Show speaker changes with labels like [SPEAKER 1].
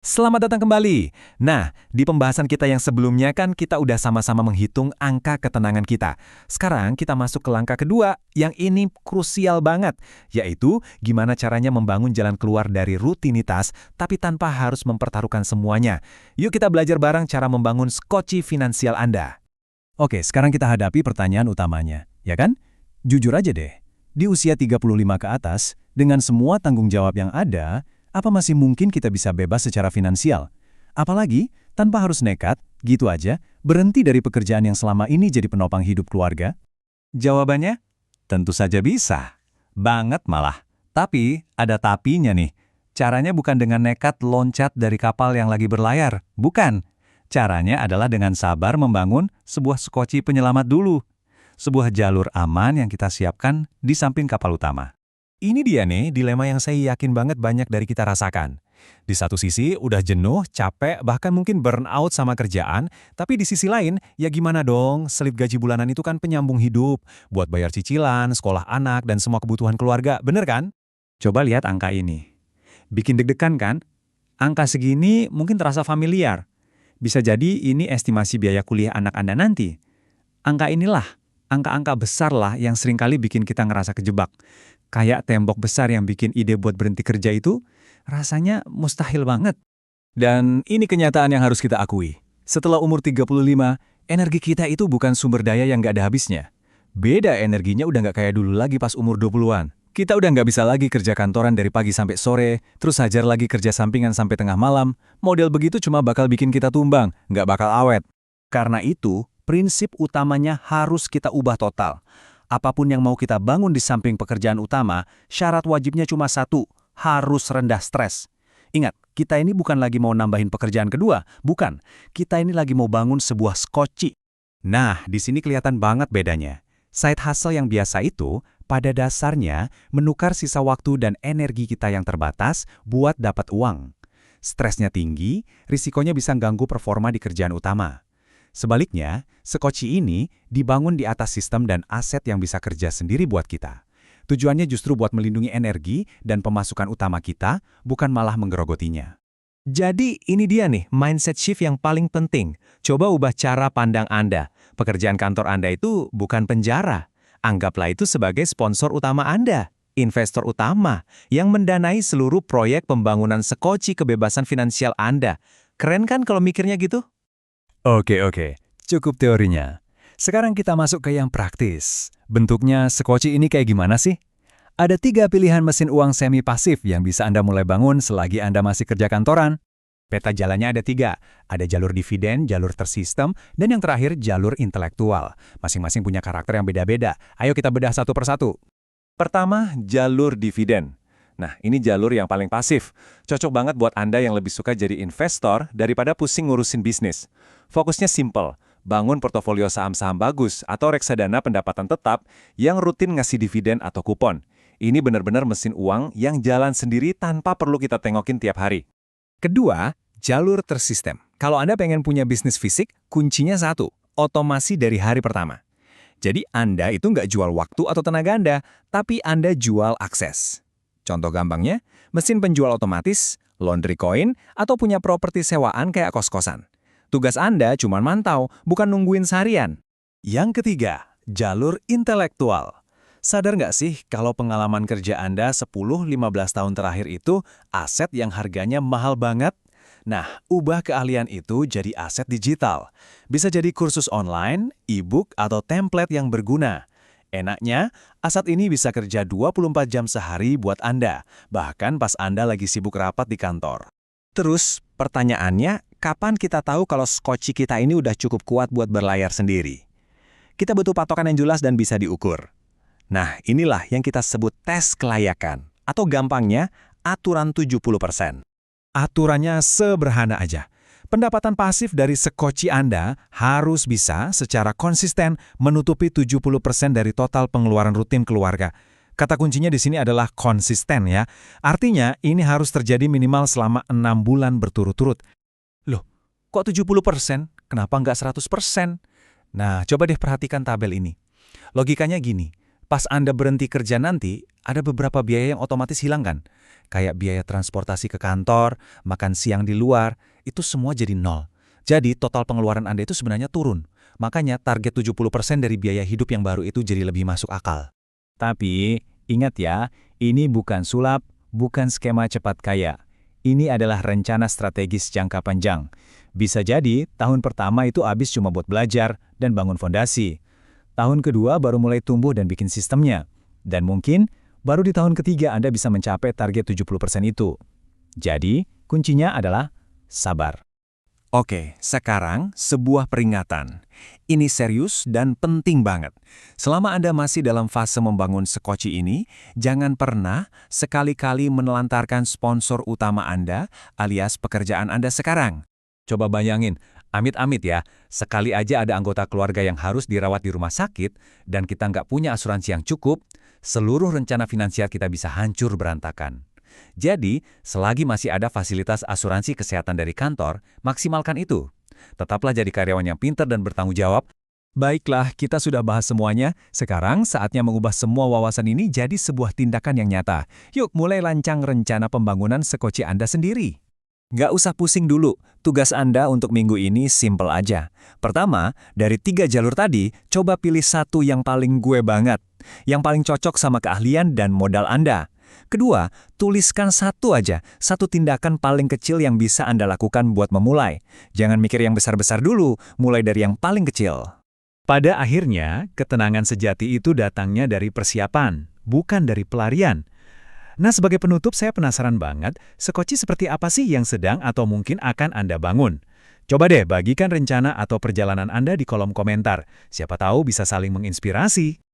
[SPEAKER 1] Selamat datang kembali. Nah, di pembahasan kita yang sebelumnya kan kita udah sama-sama menghitung angka ketenangan kita. Sekarang kita masuk ke langkah kedua, yang ini krusial banget, yaitu gimana caranya membangun jalan keluar dari rutinitas, tapi tanpa harus mempertaruhkan semuanya. Yuk kita belajar bareng cara membangun skoci finansial Anda. Oke, sekarang kita hadapi pertanyaan utamanya, ya kan? Jujur aja deh, di usia 35 ke atas, dengan semua tanggung jawab yang ada, apa masih mungkin kita bisa bebas secara finansial? Apalagi, tanpa harus nekat, gitu aja, berhenti dari pekerjaan yang selama ini jadi penopang hidup keluarga? Jawabannya, tentu saja bisa. Banget malah. Tapi, ada tapinya nih. Caranya bukan dengan nekat loncat dari kapal yang lagi berlayar. Bukan. Caranya adalah dengan sabar membangun sebuah skoci penyelamat dulu. Sebuah jalur aman yang kita siapkan di samping kapal utama. Ini dia nih dilema yang saya yakin banget banyak dari kita rasakan. Di satu sisi udah jenuh, capek, bahkan mungkin burn out sama kerjaan, tapi di sisi lain, ya gimana dong, selip gaji bulanan itu kan penyambung hidup, buat bayar cicilan, sekolah anak, dan semua kebutuhan keluarga, bener kan? Coba lihat angka ini. Bikin deg-degan kan? Angka segini mungkin terasa familiar. Bisa jadi ini estimasi biaya kuliah anak Anda nanti. Angka inilah, angka-angka besar lah yang seringkali bikin kita ngerasa kejebak. Kayak tembok besar yang bikin ide buat berhenti kerja itu, rasanya mustahil banget. Dan ini kenyataan yang harus kita akui. Setelah umur 35, energi kita itu bukan sumber daya yang nggak ada habisnya. Beda energinya udah nggak kayak dulu lagi pas umur 20-an. Kita udah nggak bisa lagi kerja kantoran dari pagi sampai sore, terus hajar lagi kerja sampingan sampai tengah malam. Model begitu cuma bakal bikin kita tumbang, nggak bakal awet. Karena itu, prinsip utamanya harus kita ubah total. Apapun yang mau kita bangun di samping pekerjaan utama, syarat wajibnya cuma satu, harus rendah stres. Ingat, kita ini bukan lagi mau nambahin pekerjaan kedua, bukan. Kita ini lagi mau bangun sebuah skoci. Nah, di sini kelihatan banget bedanya. Side hustle yang biasa itu, pada dasarnya, menukar sisa waktu dan energi kita yang terbatas buat dapat uang. Stresnya tinggi, risikonya bisa ganggu performa di kerjaan utama. Sebaliknya, skoci ini dibangun di atas sistem dan aset yang bisa kerja sendiri buat kita. Tujuannya justru buat melindungi energi dan pemasukan utama kita, bukan malah menggerogotinya. Jadi ini dia nih, mindset shift yang paling penting. Coba ubah cara pandang Anda. Pekerjaan kantor Anda itu bukan penjara. Anggaplah itu sebagai sponsor utama Anda, investor utama, yang mendanai seluruh proyek pembangunan skoci kebebasan finansial Anda. Keren kan kalau mikirnya gitu? Oke, cukup teorinya. Sekarang kita masuk ke yang praktis. Bentuknya skoci ini kayak gimana sih? Ada 3 pilihan mesin uang semi pasif yang bisa Anda mulai bangun selagi Anda masih kerja kantoran. Peta jalannya ada 3, ada jalur dividen, jalur tersistem, dan yang terakhir jalur intelektual. Masing-masing punya karakter yang beda-beda. Ayo kita bedah satu persatu. Pertama, jalur dividen. Nah, ini jalur yang paling pasif. Cocok banget buat Anda yang lebih suka jadi investor daripada pusing ngurusin bisnis. Fokusnya simple, bangun portofolio saham-saham bagus atau reksadana pendapatan tetap yang rutin ngasih dividen atau kupon. Ini benar-benar mesin uang yang jalan sendiri tanpa perlu kita tengokin tiap hari. Kedua, jalur tersistem. Kalau Anda pengen punya bisnis fisik, kuncinya satu, otomasi dari hari pertama. Jadi Anda itu nggak jual waktu atau tenaga Anda, tapi Anda jual akses. Contoh gampangnya, mesin penjual otomatis, laundry coin, atau punya properti sewaan kayak kos-kosan. Tugas Anda cuma mantau, bukan nungguin seharian. Yang ketiga, jalur intelektual. Sadar nggak sih kalau pengalaman kerja Anda 10-15 tahun terakhir itu aset yang harganya mahal banget? Nah, ubah keahlian itu jadi aset digital. Bisa jadi kursus online, e-book, atau template yang berguna. Enaknya, aset ini bisa kerja 24 jam sehari buat Anda, bahkan pas Anda lagi sibuk rapat di kantor. Terus, pertanyaannya, kapan kita tahu kalau skoci kita ini udah cukup kuat buat berlayar sendiri? Kita butuh patokan yang jelas dan bisa diukur. Nah, inilah yang kita sebut tes kelayakan, atau gampangnya, aturan 70%. Aturannya sederhana aja. Pendapatan pasif dari skoci Anda harus bisa secara konsisten menutupi 70% dari total pengeluaran rutin keluarga. Kata kuncinya di sini adalah konsisten ya. Artinya ini harus terjadi minimal selama 6 bulan berturut-turut. Loh, kok 70%? Kenapa nggak 100%? Nah, coba deh perhatikan tabel ini. Logikanya gini, pas Anda berhenti kerja nanti, ada beberapa biaya yang otomatis hilang kan? kayak biaya transportasi ke kantor, makan siang di luar, itu semua jadi nol. Jadi total pengeluaran Anda itu sebenarnya turun. Makanya target 70% dari biaya hidup yang baru itu jadi lebih masuk akal. Tapi, ingat ya, ini bukan sulap, bukan skema cepat kaya. Ini adalah rencana strategis jangka panjang. Bisa jadi, tahun pertama itu habis cuma buat belajar dan bangun fondasi. Tahun kedua baru mulai tumbuh dan bikin sistemnya. Dan mungkin, baru di tahun ketiga Anda bisa mencapai target 70% itu. Jadi, kuncinya adalah sabar. Oke, sekarang sebuah peringatan. Ini serius dan penting banget. Selama Anda masih dalam fase membangun Sekoci ini, jangan pernah sekali-kali menelantarkan sponsor utama Anda alias pekerjaan Anda sekarang. Coba bayangin, amit-amit ya, sekali aja ada anggota keluarga yang harus dirawat di rumah sakit dan kita nggak punya asuransi yang cukup, seluruh rencana finansial kita bisa hancur berantakan. Jadi, selagi masih ada fasilitas asuransi kesehatan dari kantor, maksimalkan itu. Tetaplah jadi karyawan yang pintar dan bertanggung jawab. Baiklah, kita sudah bahas semuanya. Sekarang saatnya mengubah semua wawasan ini jadi sebuah tindakan yang nyata. Yuk, mulai lancang rencana pembangunan Sekoci Anda sendiri. Nggak usah pusing dulu, tugas Anda untuk minggu ini simple aja. Pertama, dari 3 jalur tadi, coba pilih satu yang paling gue banget. Yang paling cocok sama keahlian dan modal Anda. Kedua, tuliskan satu tindakan paling kecil yang bisa Anda lakukan buat memulai. Jangan mikir yang besar-besar dulu, mulai dari yang paling kecil. Pada akhirnya, ketenangan sejati itu datangnya dari persiapan, bukan dari pelarian. Nah, sebagai penutup saya penasaran banget, Sekoci seperti apa sih yang sedang atau mungkin akan Anda bangun? Coba deh bagikan rencana atau perjalanan Anda di kolom komentar. Siapa tahu bisa saling menginspirasi.